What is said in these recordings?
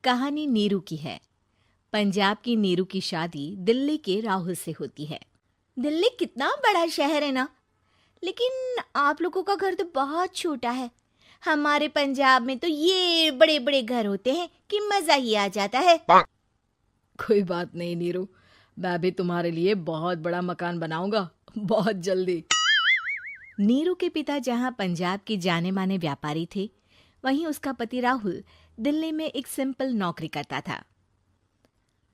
कहानी नीरू की है। पंजाब की नीरू की शादी दिल्ली के राहुल से होती है। दिल्ली कितना बड़ा शहर है ना, लेकिन आप लोगों का घर तो बहुत छोटा है। हमारे पंजाब में तो ये बड़े बड़े घर होते हैं कि मजा ही आ जाता है। कोई बात नहीं नीरू, मैं भी तुम्हारे लिए बहुत बड़ा मकान बनाऊंगा, बहुत जल्दी। नीरू के पिता जहाँ पंजाब के जाने माने व्यापारी थे, वहीं उसका पति राहुल दिल्ली में एक सिंपल नौकरी करता था।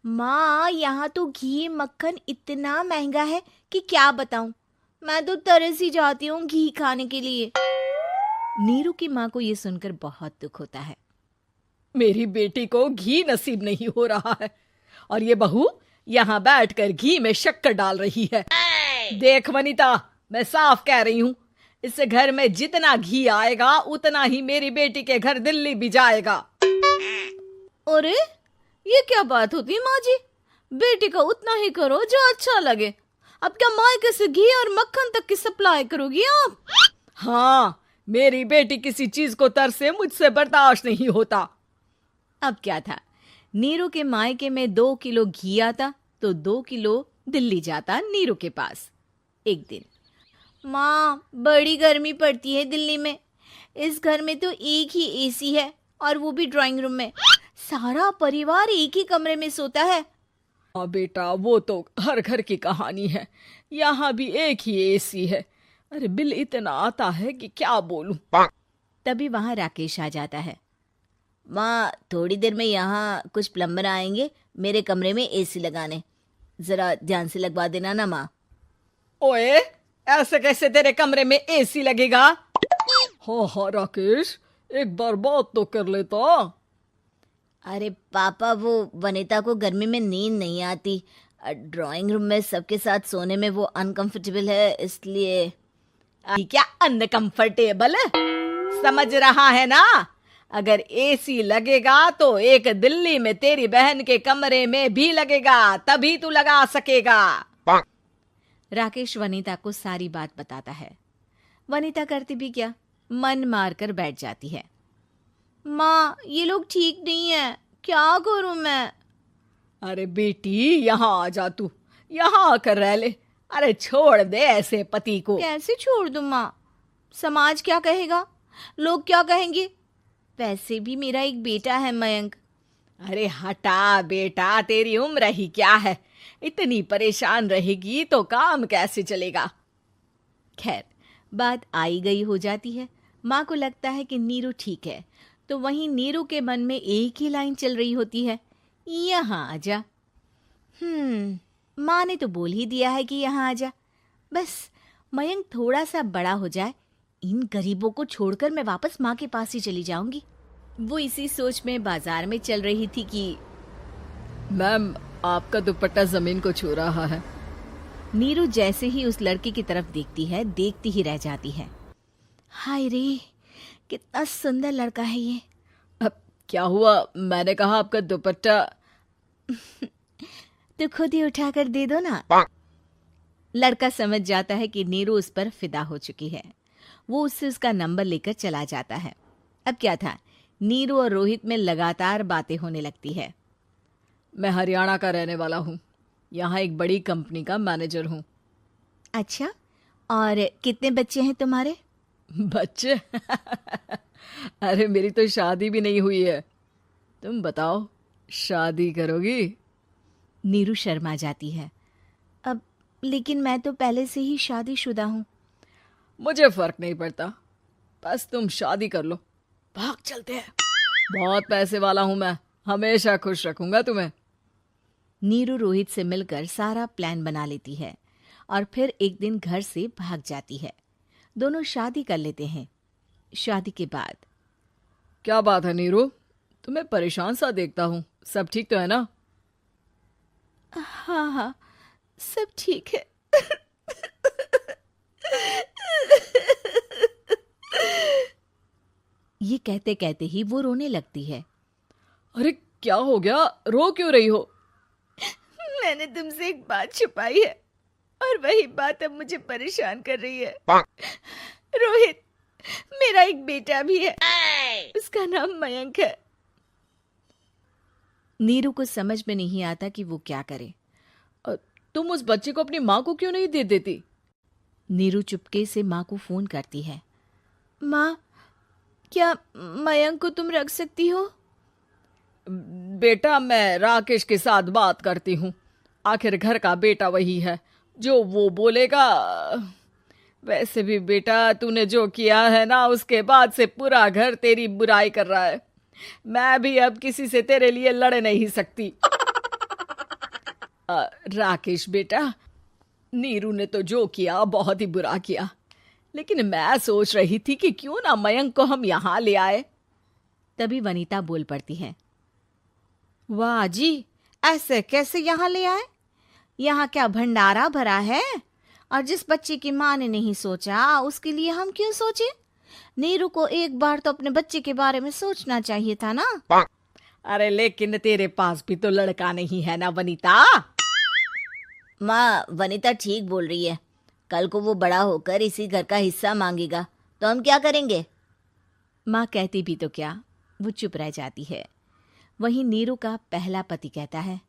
माँ, यहाँ तो घी मक्खन इतना महंगा है कि क्या बताऊं। मैं तो तरस ही जाती हूँ घी खाने के लिए। नीरू की माँ को ये सुनकर बहुत दुख होता है। मेरी बेटी को घी नसीब नहीं हो रहा है और ये बहू यहाँ बैठकर घी में शक्कर डाल रही है। देख वनिता, मैं साफ कह रही हूँ, इस घर में जितना घी आएगा उतना ही मेरी बेटी के घर दिल्ली भी जाएगा। अरे ये क्या बात होती है माँ जी? बेटी का उतना ही करो जो अच्छा लगे। अब क्या मायके से घी और मक्खन तक की सप्लाई करोगी आप? हाँ, मेरी बेटी किसी चीज को तरसे मुझसे बर्दाश्त नहीं होता। अब क्या था, नीरू के मायके में 2 किलो घी आता तो 2 किलो दिल्ली जाता नीरू के पास। एक दिन, माँ बड़ी गर्मी पड़ती है दिल्ली में। इस घर में तो एक ही एसी है और वो भी ड्राइंग रूम में। सारा परिवार एक ही कमरे में सोता है। हाँ बेटा, वो तो हर घर की कहानी है। यहाँ भी एक ही एसी है। अरे बिल इतना आता है कि क्या बोलूं। तभी वहां राकेश आ जाता है। माँ, थोड़ी देर में यहाँ कुछ प्लम्बर आएंगे मेरे कमरे में एसी लगाने। जरा ध्यान से लगवा देना ना माँ। ओए, ऐसे कैसे तेरे कमरे में एसी लगेगा? हाँ राकेश, एक बार बात तो कर लेता। अरे पापा, वो वनिता को गर्मी में नींद नहीं आती। ड्राइंग रूम में सबके साथ सोने में वो अनकंफर्टेबल है, इसलिए। क्या अनकंफर्टेबल है? समझ रहा है ना? अगर एसी लगेगा तो एक दिल्ली में तेरी बहन के कमरे में भी लगेगा, तभी तू लगा सकेगा। राकेश वनिता को सारी बात बताता है। वनिता करती भी क्या, मन मार कर बैठ जाती है। माँ, ये लोग ठीक नहीं है, क्या करूं मैं? अरे बेटी, यहाँ आ जा, तू यहाँ आकर रह ले। अरे छोड़ दे ऐसे पति को। कैसे छोड़ दूं माँ? समाज क्या कहेगा, लोग क्या कहेंगे? वैसे भी मेरा एक बेटा है मयंक। अरे हटा बेटा, तेरी उम्र ही क्या है, इतनी परेशान रहेगी तो काम कैसे चलेगा। खैर, बात आई गई हो जाती है। माँ को लगता है कि नीरू ठीक है, तो वहीं नीरू के मन में एक ही लाइन चल रही होती है, यहाँ आजा। माँ ने तो बोल ही दिया है कि यहाँ आजा। बस मयंक थोड़ा सा बड़ा हो जाए, इन गरीबों को छोड़कर मैं वापस माँ के पास ही चली जाऊंगी। वो इसी सोच में बाजार में चल रही थी कि मैम, आपका दुपट्टा जमीन को छू रहा है। नीरू जैसे ही उस लड़की की तरफ देखती है, देखती ही रह जाती है। हाय रे, कितना सुंदर लड़का है ये। अब क्या हुआ? मैंने कहा आपका दुपट्टा। तो खुद ही उठाकर दे दो ना। लड़का समझ जाता है कि नीरू उस पर फिदा हो चुकी है। वो उससे उसका नंबर लेकर चला जाता है। अब क्या था, नीरू और रोहित में लगातार बातें होने लगती है। मैं हरियाणा का रहने वाला हूँ, यहाँ एक बड़ी कंपनी का मैनेजर हूँ। अच्छा, और कितने बच्चे हैं तुम्हारे? बच्चे? अरे मेरी तो शादी भी नहीं हुई है। तुम बताओ, शादी करोगी? नीरू शर्मा जाती है। अब लेकिन मैं तो पहले से ही शादीशुदा हूँ। मुझे फर्क नहीं पड़ता, बस तुम शादी कर लो, भाग चलते हैं। बहुत पैसे वाला हूं मैं, हमेशा खुश रखूंगा तुम्हें। नीरू रोहित से मिलकर सारा प्लान बना लेती है और फिर एक दिन घर से भाग जाती है। दोनों शादी कर लेते हैं। शादी के बाद, क्या बात है नीरू, तुम्हें परेशान सा देखता हूँ, सब ठीक तो है ना? हाँ, सब ठीक है। ये कहते कहते ही वो रोने लगती है। अरे क्या हो गया, रो क्यों रही हो? मैंने तुमसे एक बात छुपाई है और वही बात अब मुझे परेशान कर रही है। रोहित, मेरा एक बेटा भी है, उसका नाम मयंक है। नीरू को समझ में नहीं आता कि वो क्या करे। तुम उस बच्चे को अपनी माँ को क्यों नहीं दे देती? नीरू चुपके से माँ को फोन करती है। माँ, क्या मयंक को तुम रख सकती हो? बेटा, मैं राकेश के साथ बात करती हूँ। आखिर घर का बेटा वही है, जो वो बोलेगा। वैसे भी बेटा, तूने जो किया है ना, उसके बाद से पूरा घर तेरी बुराई कर रहा है। मैं भी अब किसी से तेरे लिए लड़ नहीं सकती। राकेश बेटा, नीरू ने तो जो किया बहुत ही बुरा किया, लेकिन मैं सोच रही थी कि क्यों ना मयंक को हम यहाँ ले आए। तभी वनीता बोल पड़ती है। वाह जी, ऐसे कैसे यहाँ ले आए? यहाँ क्या भंडारा भरा है? और जिस बच्चे की माँ ने नहीं सोचा, उसके लिए हम क्यों सोचे? नीरू को एक बार तो अपने बच्चे के बारे में सोचना चाहिए था ना। अरे लेकिन तेरे पास भी तो लड़का नहीं है ना वनीता। माँ, वनीता ठीक बोल रही है। कल को वो बड़ा होकर इसी घर का हिस्सा मांगेगा तो हम क्या करेंगे? माँ कहती भी तो क्या, वो चुप रह जाती है। वहीं नीरू का पहला पति कहता है।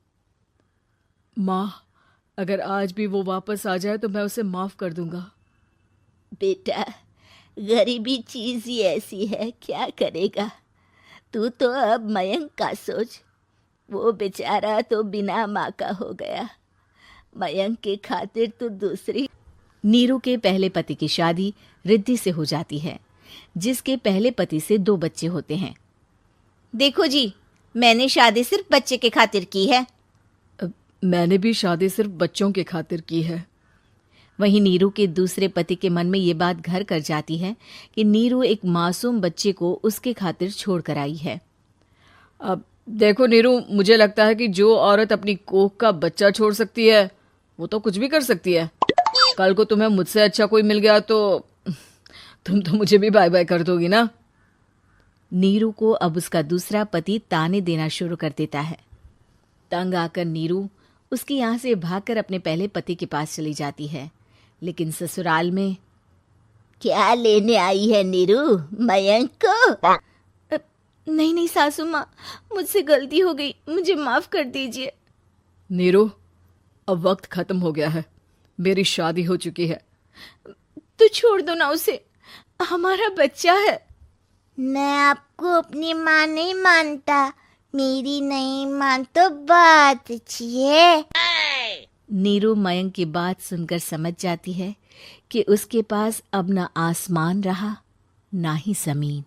माँ, अगर आज भी वो वापस आ जाए तो मैं उसे माफ कर दूंगा। बेटा, गरीबी चीज ही ऐसी है, क्या करेगा? तू तो अब मयंक का सोच। वो बेचारा तो बिना माँ का हो गया। मयंक के खातिर तो दूसरी। नीरू के पहले पति की शादी रिद्धि से हो जाती है, जिसके पहले पति से 2 बच्चे होते हैं। देखो जी, मैंने शादी सिर्फ बच्चे के खातिर की है। मैंने भी शादी सिर्फ बच्चों के खातिर की है। वहीं नीरू के दूसरे पति के मन में ये बात घर कर जाती है कि नीरू एक मासूम बच्चे को उसके खातिर छोड़ कर आई है। अब देखो नीरू, मुझे लगता है कि जो औरत अपनी कोख का बच्चा छोड़ सकती है, वो तो कुछ भी कर सकती है। कल को तुम्हें मुझसे अच्छा कोई मिल गया तो तुम तो मुझे भी बाय बाय कर दोगी ना। नीरू को अब उसका दूसरा पति ताने देना शुरू कर देता है। तंग आकर नीरू उसके यहाँ से भागकर अपने पहले पति के पास चली जाती है, लेकिन ससुराल में क्या लेने आई है नीरू, मयंक को? नहीं नहीं सासू माँ, मुझसे गलती हो गई, मुझे माफ कर दीजिए। नीरू, अब वक्त खत्म हो गया है, मेरी शादी हो चुकी है। तो छोड़ दो ना उसे, हमारा बच्चा है। मैं आपको अपनी माँ नहीं मानता, मेरी नहीं मान तो बात अच्छी है। नीरू मयंक की बात सुनकर समझ जाती है कि उसके पास अब ना आसमान रहा ना ही जमीन।